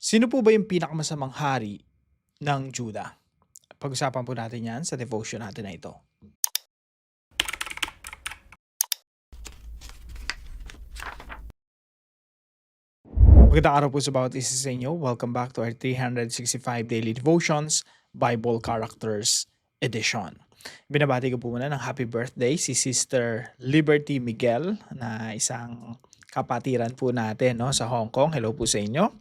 Sino po ba yung pinakamasamang hari ng Juda? Pag-usapan po natin 'yan sa devotion natin na ito. Magandang araw po sa bawat isa sa inyo. Welcome back to our 365 Daily Devotions Bible Characters Edition. Binabati ko po muna ng happy birthday si Sister Liberty Miguel na isang kapatiran po natin, 'no, sa Hong Kong. Hello po sa inyo.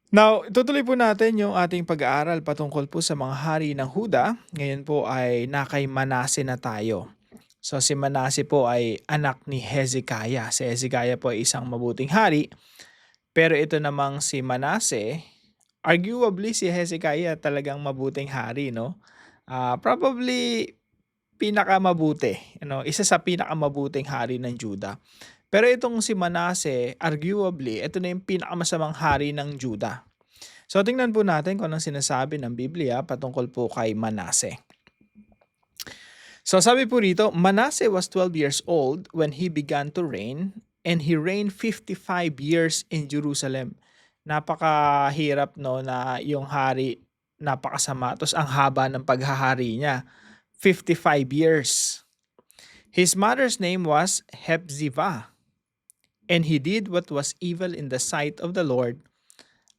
Now, itutuloy po natin yung ating pag-aaral patungkol po sa mga hari ng Huda. Ngayon po ay nakay Manase na tayo. So si Manase po ay anak ni Hezekiah. Si Hezekiah po ay isang mabuting hari. Pero ito namang si Manase, arguably si Hezekiah talagang mabuting hari, no? Probably pinakamabuti, isa sa pinakamabuting hari ng Juda. Pero itong si Manase, arguably, ito na yung pinakamasamang hari ng Juda. So tingnan po natin kung anong sinasabi ng Biblia patungkol po kay Manase. So sabi po rito, Manase was 12 years old when he began to reign, and he reigned 55 years in Jerusalem. Napakahirap, no, na yung hari napakasama. Tapos ang haba ng paghahari niya, 55 years. His mother's name was Hepzibah, and he did what was evil in the sight of the Lord,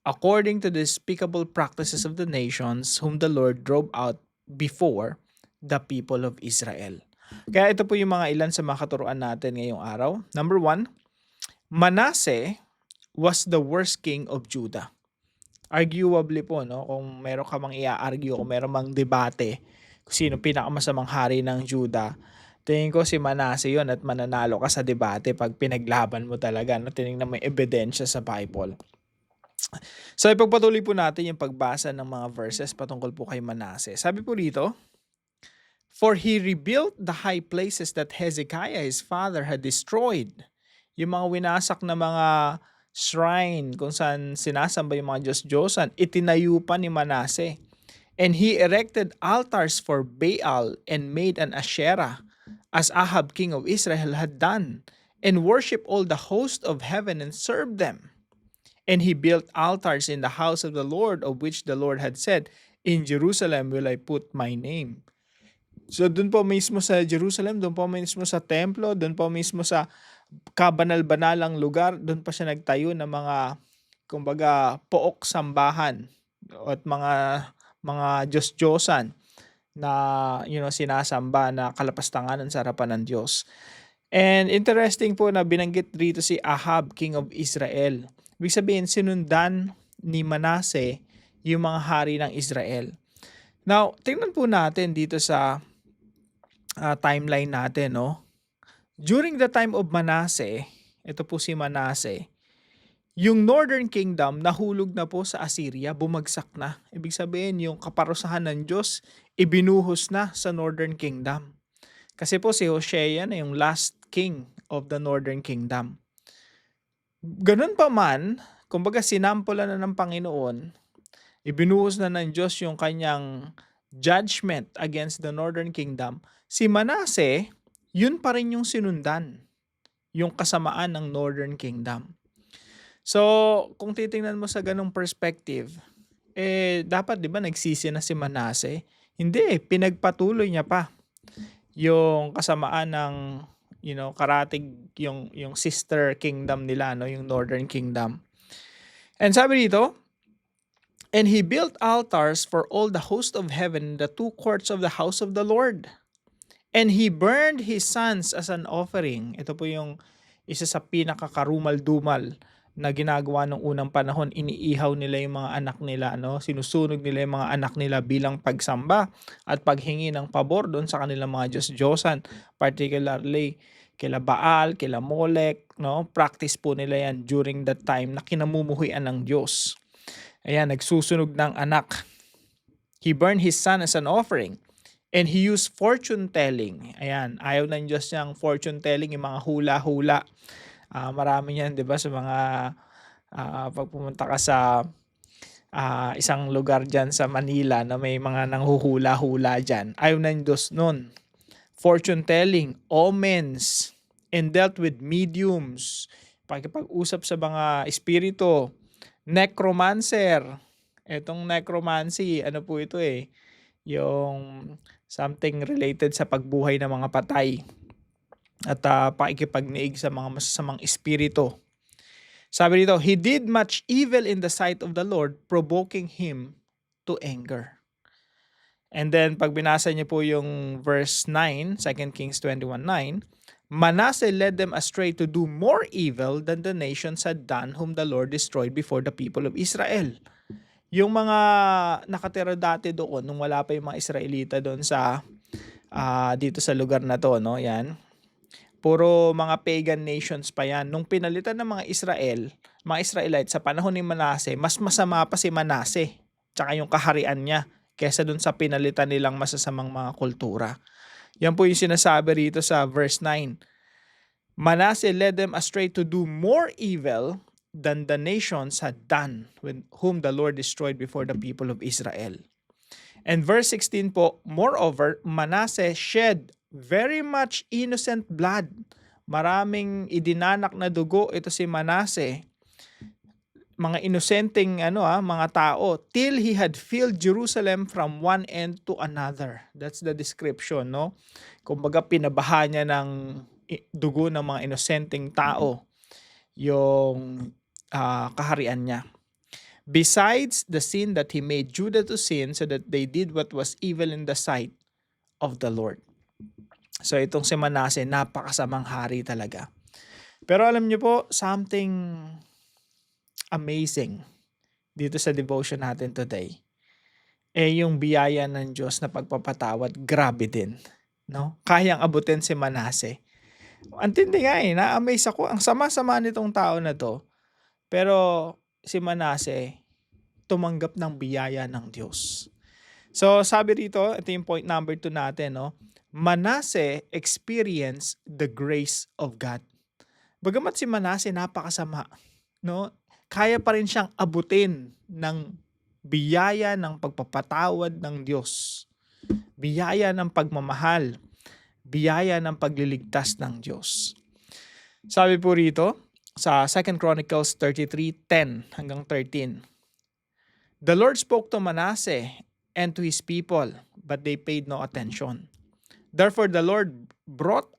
according to the despicable practices of the nations whom the Lord drove out before the people of Israel. Kaya ito po yung mga ilan sa mga katuruan natin ngayong araw. Number 1, Manase was the worst king of Judah. Arguably po, no, kung meron ka mang i-argue, kung meron mang debate kung sino pinakamasamang hari ng Judah, tingin ko si Manase yon at mananalo ka sa debate pag pinaglaban mo talaga, no, tinignan mo yung ebidensya sa Bible. So ipagpatuloy po natin yung pagbasa ng mga verses patungkol po kay Manase. Sabi po dito, "For he rebuilt the high places that Hezekiah his father had destroyed." Yung mga winasak na mga shrine kung saan sinasamba yung mga Diyos-Diyosan, itinayo pa ni Manase. "And he erected altars for Baal and made an Asherah, as Ahab king of Israel had done, and worshiped all the host of heaven and served them. And he built altars in the house of the Lord, of which the Lord had said, In Jerusalem will I put my name." So doon po mismo sa Jerusalem, doon po mismo sa templo, doon po mismo sa kabanal-banalang lugar, doon pa siya nagtayo ng mga, kumbaga, pook sambahan at mga Diyos-Diyosan na sinasamba na kalapastanganan sa harapan ng Diyos. And interesting po na binanggit dito si Ahab, king of Israel. Ibig sabihin, sinundan ni Manase yung mga hari ng Israel. Now, tingnan po natin dito sa timeline natin, no? During the time of Manase, ito po si Manase, yung Northern Kingdom nahulog na po sa Assyria, bumagsak na. Ibig sabihin, yung kaparusahan ng Diyos, ibinuhos na sa Northern Kingdom. Kasi po si Hosea na yung last king of the Northern Kingdom. Ganun pa man, kumbaga sinampulan na ng Panginoon, ibinuhos na ng Diyos yung kanyang judgment against the Northern Kingdom, si Manase, yun pa rin yung sinundan, yung kasamaan ng Northern Kingdom. So, kung titingnan mo sa ganung perspective, dapat 'di ba nagsisi na si Manase? Hindi, pinagpatuloy niya pa yung kasamaan ng karatig yung sister kingdom nila, no, yung Northern Kingdom. And sabi dito, "And he built altars for all the host of heaven in the two courts of the house of the Lord. And he burned his sons as an offering." Ito po yung isa sa pinakakarumal-dumal na ginagawa nung unang panahon. Iniihaw nila yung mga anak nila, no? Sinusunog nila yung mga anak nila bilang pagsamba at paghingi ng pabor doon sa kanilang mga Diyos-Diyosan, particularly kila Baal, kila Molech, no? Practice po nila yan during that time na kinamumuhian ng Diyos. Ayan, nagsusunog ng anak. He burned his son as an offering. And he used fortune telling. Ayan, ayaw ng Diyos niyang fortune telling, yung mga hula-hula. Marami yan, di ba, sa mga pag pumunta ka sa isang lugar dyan sa Manila na may mga nanghuhula-hula dyan. Ayaw ng Diyos nun. Fortune telling, omens, and dealt with mediums. Pakipag-usap sa mga espiritu Necromancer. Etong necromancy, ano po ito yung something related sa pagbuhay ng mga patay at pakikipagniig sa mga masasamang espiritu. Sabi dito, he did much evil in the sight of the Lord, provoking him to anger. And then pag binasa niyo po yung verse 9, 2 Kings 21:9, Manasseh led them astray to do more evil than the nations had done whom the Lord destroyed before the people of Israel. Yung mga nakatira dati doon nung wala pa yung mga Israelita doon sa dito sa lugar na to, no? Yan. Puro mga pagan nations pa yan. Nung pinalitan ng mga Israelites sa panahon ni Manasseh, mas masama pa si Manasseh tsaka yung kaharian niya kesa dun sa pinalitan nilang masasamang mga kultura. Yan po yung sinasabi rito sa verse 9. Manasseh led them astray to do more evil than the nations had done whom the Lord destroyed before the people of Israel. And verse 16 po, moreover, Manasseh shed very much innocent blood. Maraming idinanak na dugo ito si Manasseh. Mga inosenteng mga tao till he had filled Jerusalem from one end to another. That's the description, no? Kumbaga pinabaha niya ng dugo ng mga inosenteng tao yung kaharian niya. Besides the sin that he made Judah to sin so that they did what was evil in the sight of the Lord. So itong si Manasseh, napakasamang hari talaga. Pero alam niyo po, something amazing dito sa devotion natin today. Yung biyaya ng Diyos na pagpapatawad, grabe din. No? Kayang abutin si Manasseh. Antindi nga na-amaze ako. Ang sama-sama nitong tao na to. Pero si Manasseh, tumanggap ng biyaya ng Diyos. So sabi rito, ito yung point number 2 natin, no? Manasseh experienced the grace of God. Bagamat si Manasseh napakasama, no? Kaya pa rin siyang abutin ng biyaya ng pagpapatawad ng Diyos. Biyaya ng pagmamahal. Biyaya ng pagliligtas ng Diyos. Sabi po rito sa 2 Chronicles 33:10 hanggang 13. The Lord spoke to Manasseh and to his people, but they paid no attention. Therefore the Lord brought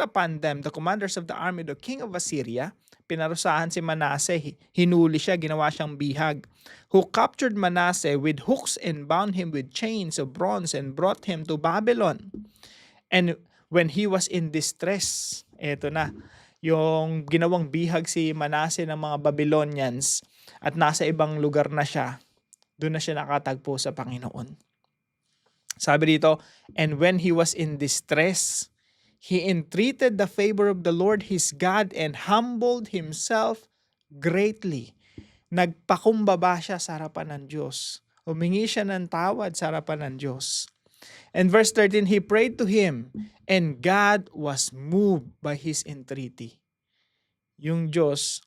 upon them the commanders of the army, the king of Assyria. Pinarusahan si Manasseh, hinuli siya, ginawa siyang bihag, who captured Manasseh with hooks and bound him with chains of bronze and brought him to Babylon. And when he was in distress, eto na, yung ginawang bihag si Manasseh ng mga Babylonians at nasa ibang lugar na siya, doon na siya nakatagpo sa Panginoon. Sabi dito, and when he was in distress, he entreated the favor of the Lord his God and humbled himself greatly. Nagpakumbaba siya sa harapan ng Diyos. Humingi siya ng tawad sa harapan ng Diyos. And verse 13, he prayed to him, and God was moved by his entreaty. Yung Diyos,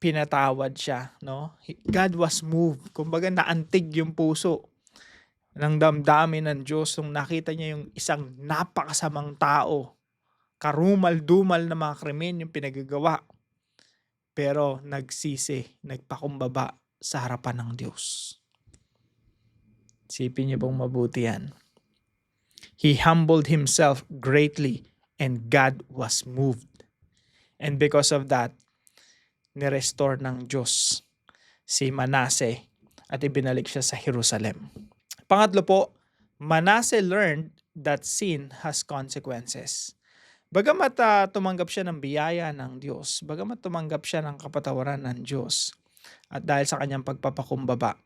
pinatawad siya, no? God was moved. Kumbaga naantig yung puso ng damdamin ng Diyos nung nakita niya yung isang napakasamang tao, karumal-dumal na mga krimen yung pinagagawa, pero nagsisi, nagpakumbaba sa harapan ng Diyos. Sipin niyo pong mabuti yan. He humbled himself greatly and God was moved. And because of that, nirestore ng Diyos si Manasseh at ibinalik siya sa Jerusalem. Pangatlo po, Manasseh learned that sin has consequences. Bagamat tumanggap siya ng biyaya ng Diyos, bagamat tumanggap siya ng kapatawaran ng Diyos, at dahil sa kanyang pagpapakumbaba,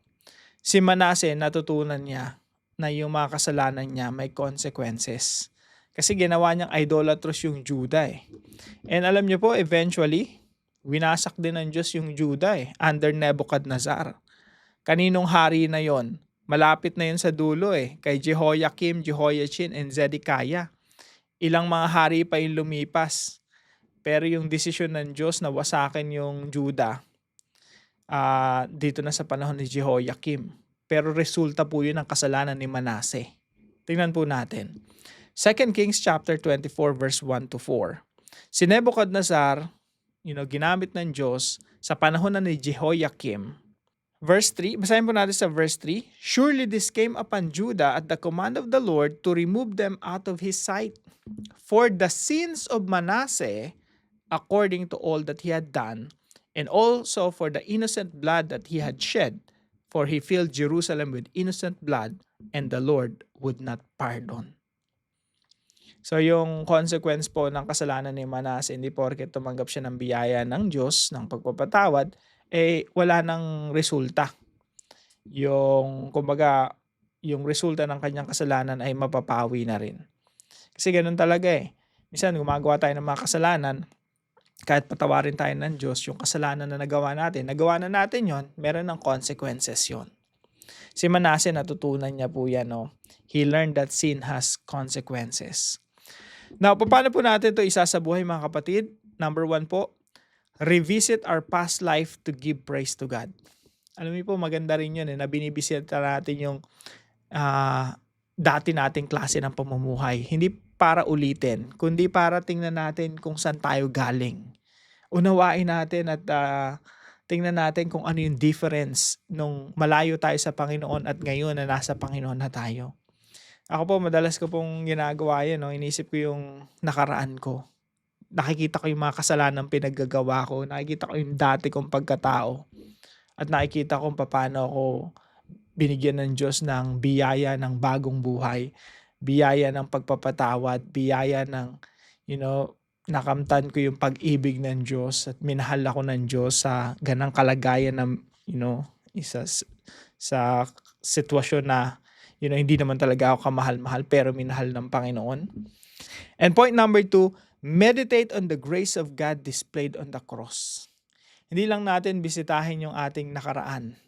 si Manasseh natutunan niya na yung mga kasalanan niya may consequences. Kasi ginawa niyang idolatrous yung Judah And alam niyo po, eventually, winasak din ng Diyos yung Judah under Nebuchadnezzar. Kaninong hari na yon? Malapit na yun sa dulo kay Jehoiakim, Jehoiachin, and Zedekiah. Ilang mga hari pa yung lumipas. Pero yung desisyon ng Diyos na wasakin yung Judah, dito na sa panahon ni Jehoiakim. Pero resulta po yun ng kasalanan ni Manasseh. Tingnan po natin. 2 Kings chapter 24 verse 1 to 4. Si Nebuchadnezzar, ginamit ng Diyos sa panahon na ni Jehoiakim. Verse 3, basahin po natin sa verse 3. Surely this came upon Judah at the command of the Lord to remove them out of his sight. For the sins of Manasseh, according to all that he had done, and also for the innocent blood that he had shed, for he filled Jerusalem with innocent blood, and the Lord would not pardon. So yung consequence po ng kasalanan ni Manasseh, hindi porket tumanggap siya ng biyaya ng Diyos, ng pagpapatawad, wala nang resulta. Kumbaga, yung resulta ng kanyang kasalanan ay mapapawi na rin. Kasi ganun talaga eh. Minsan gumagawa tayo ng mga kasalanan, kahit patawarin tayo ng Diyos, yung kasalanan na nagawa na natin yon, meron ng consequences yon. Si Manasseh, natutunan niya po yan. No? He learned that sin has consequences. Now, paano po natin ito isasabuhay mga kapatid? Number 1 po, revisit our past life to give praise to God. Alam niyo po, maganda rin yun na binibisita natin yung dati nating klase ng pamumuhay. Hindi para ulitin, kundi para tingnan natin kung saan tayo galing. Unawain natin at tingnan natin kung ano yung difference nung malayo tayo sa Panginoon at ngayon na nasa Panginoon na tayo. Ako po, madalas ko pong ginagawa yan. No? Inisip ko yung nakaraan ko. Nakikita ko yung mga kasalanan pinaggagawa ko. Nakikita ko yung dati kong pagkatao. At nakikita ko paano ako binigyan ng Diyos ng biyaya ng bagong buhay. Biyaya ng pagpapatawad. Biyaya ng, nakamtan ko yung pag-ibig ng Diyos. At minahal ako ng Diyos sa ganang kalagayan ng, isa sa sitwasyon na hindi naman talaga ako kamahal-mahal pero minahal ng Panginoon. And point number 2, meditate on the grace of God displayed on the cross. Hindi lang natin bisitahin yung ating nakaraan.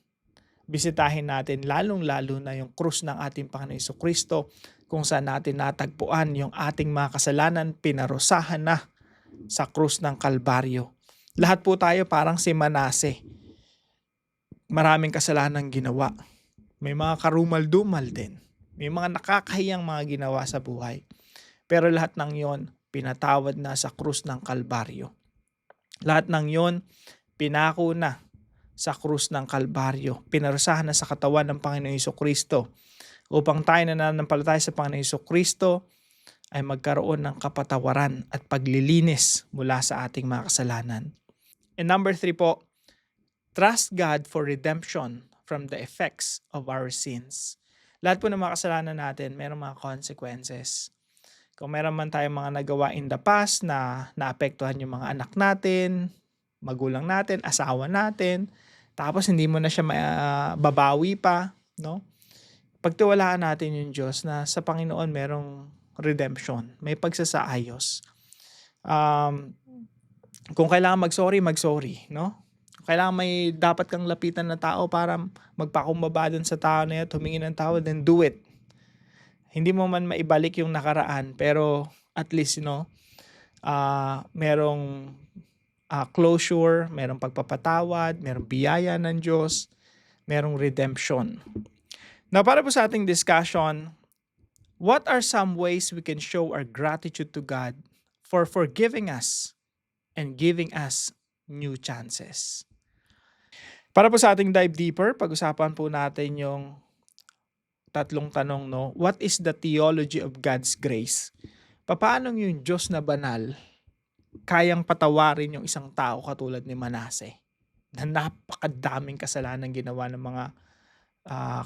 Bisitahin natin lalong-lalo na yung krus ng ating Panginoon Jesucristo kung saan natin natagpuan yung ating mga kasalanan, pinarusahan na sa krus ng Kalbaryo. Lahat po tayo parang si Manasseh. Maraming kasalanan ginawa. May mga karumal-dumal din. May mga nakakahiyang mga ginawa sa buhay. Pero lahat ng yon pinatawad na sa krus ng Kalbaryo. Lahat ng yon pinako na sa krus ng Kalbaryo. Pinarusahan na sa katawan ng Panginoong Jesucristo upang tayo na nananampalataya sa Panginoong Jesucristo ay magkaroon ng kapatawaran at paglilinis mula sa ating mga kasalanan. And number 3 po, trust God for redemption from the effects of our sins. Lahat po ng mga kasalanan natin, mayroong mga consequences. Kung meron man tayong mga nagawa in the past na naapektuhan yung mga anak natin, magulang natin, asawa natin, tapos hindi mo na siya babawi pa, no? Pagtiwalaan natin yung Diyos na sa Panginoon merong redemption, may pagsasaayos. Kung kailangan mag-sorry, no? Kailangan may dapat kang lapitan na tao para magpakumbaba dun sa tao na yun, humingi ng tawad, then do it. Hindi mo man maibalik yung nakaraan, pero at least, merong closure, merong pagpapatawad, merong biyaya ng Diyos, merong redemption. Now, para po sa ating discussion, what are some ways we can show our gratitude to God for forgiving us and giving us new chances? Para po sa ating dive deeper, pag-usapan po natin yung tatlong tanong, no? What is the theology of God's grace? Paano yung Diyos na banal kayang patawarin yung isang tao katulad ni Manasseh na napakadaming kasalanan ginawa ng mga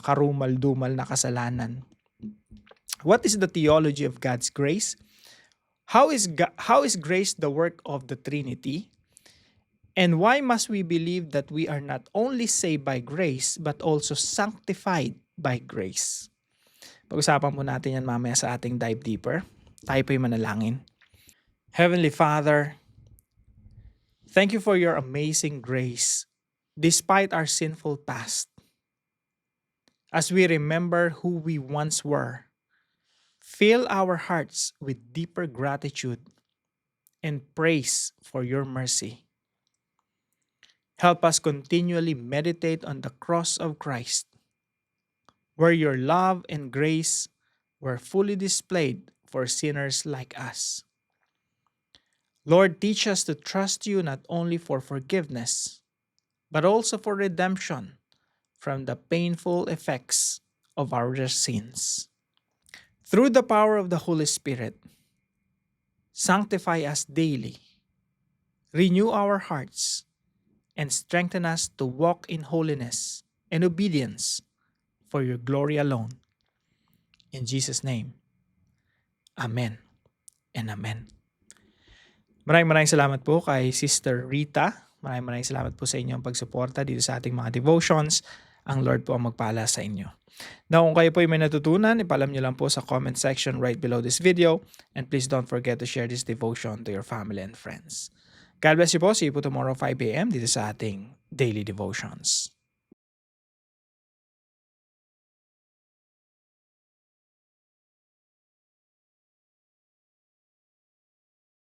karumal-dumal na kasalanan? What is the theology of God's grace? How is grace the work of the Trinity? And why must we believe that we are not only saved by grace, but also sanctified by grace? Pag-usapan po natin yan mamaya sa ating dive deeper. Tayo po'y manalangin. Heavenly Father, thank you for your amazing grace, despite our sinful past. As we remember who we once were, fill our hearts with deeper gratitude and praise for your mercy. Help us continually meditate on the cross of Christ, where your love and grace were fully displayed for sinners like us. Lord, teach us to trust you not only for forgiveness, but also for redemption from the painful effects of our sins. Through the power of the Holy Spirit, sanctify us daily, renew our hearts, and strengthen us to walk in holiness and obedience for your glory alone. In Jesus' name, Amen and Amen. Maraming salamat po kay Sister Rita. Maraming salamat po sa inyong pagsuporta dito sa ating mga devotions. Ang Lord po ang magpala sa inyo. Now, kung kayo po ay may natutunan, ipalam nyo lang po sa comment section right below this video. And please don't forget to share this devotion to your family and friends. God bless you po. See you po tomorrow 5 a.m. dito sa ating Daily Devotions.